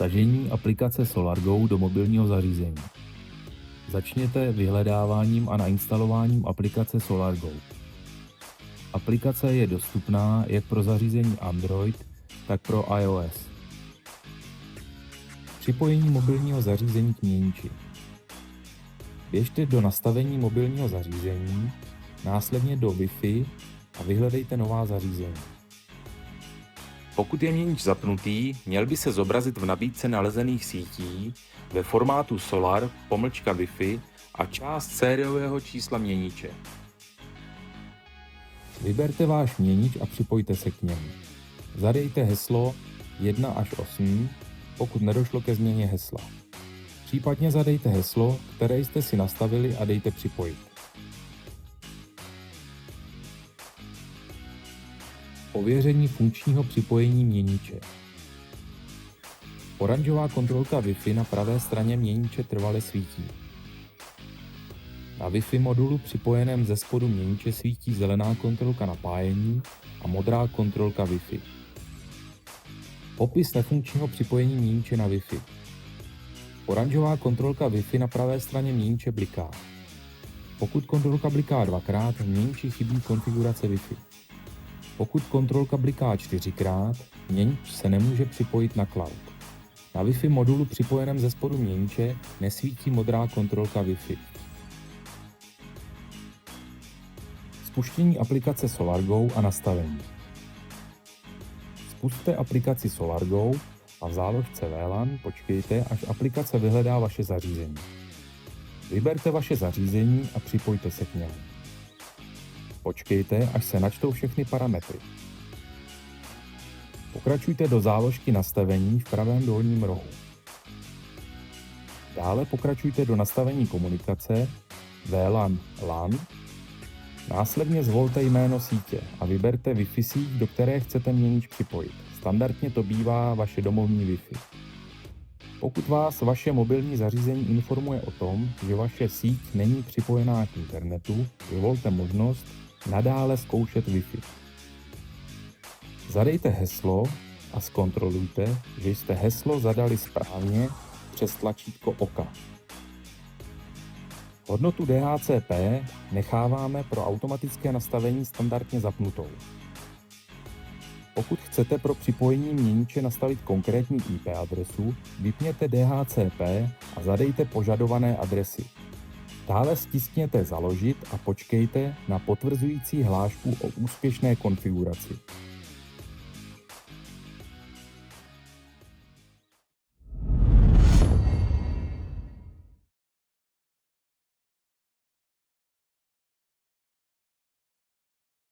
Stažení aplikace SolarGo do mobilního zařízení. Začněte vyhledáváním a nainstalováním aplikace SolarGo. Aplikace je dostupná jak pro zařízení Android, tak pro iOS. Připojení mobilního zařízení k měniči. Běžte do nastavení mobilního zařízení, následně do Wi-Fi a vyhledejte nová zařízení. Pokud je měnič zapnutý, měl by se zobrazit v nabídce nalezených sítí ve formátu Solar-Wi-Fi a část sériového čísla měniče. Vyberte váš měnič a připojte se k němu. Zadejte heslo 1 až 8, pokud nedošlo ke změně hesla. Případně zadejte heslo, které jste si nastavili a dejte připojit. Ověření funkčního připojení měniče. Oranžová kontrolka Wi-Fi na pravé straně měniče trvale svítí. Na Wi-Fi modulu připojeném ze spodu měniče svítí zelená kontrolka napájení a modrá kontrolka Wi-Fi. Popis nefunkčního připojení měniče na Wi-Fi. Oranžová kontrolka Wi-Fi na pravé straně měniče bliká. Pokud kontrolka bliká dvakrát, v měniči chybí konfigurace Wi-Fi. Pokud kontrolka bliká 4krát, měnič se nemůže připojit na cloud. Na Wi-Fi modulu připojeném ze spodu měniče nesvítí modrá kontrolka Wi-Fi. Spuštění aplikace SolarGo a nastavení. Spusťte aplikaci SolarGo a v záložce VLAN počkejte, až aplikace vyhledá vaše zařízení. Vyberte vaše zařízení a připojte se k němu. Počkejte, až se načtou všechny parametry. Pokračujte do záložky nastavení v pravém dolním rohu. Dále pokračujte do nastavení komunikace VLAN LAN. Následně zvolte jméno sítě a vyberte Wi-Fi síť, do které chcete měnič připojit. Standardně to bývá vaše domovní Wi-Fi. Pokud vás vaše mobilní zařízení informuje o tom, že vaše síť není připojená k internetu, vyvolte možnost nadále zkoušet Wi-Fi. Zadejte heslo a zkontrolujte, že jste heslo zadali správně přes tlačítko oka. Hodnotu DHCP necháváme pro automatické nastavení standardně zapnutou. Pokud chcete pro připojení měniče nastavit konkrétní IP adresu, vypněte DHCP a zadejte požadované adresy. Dále stiskněte Založit a počkejte na potvrzující hlášku o úspěšné konfiguraci.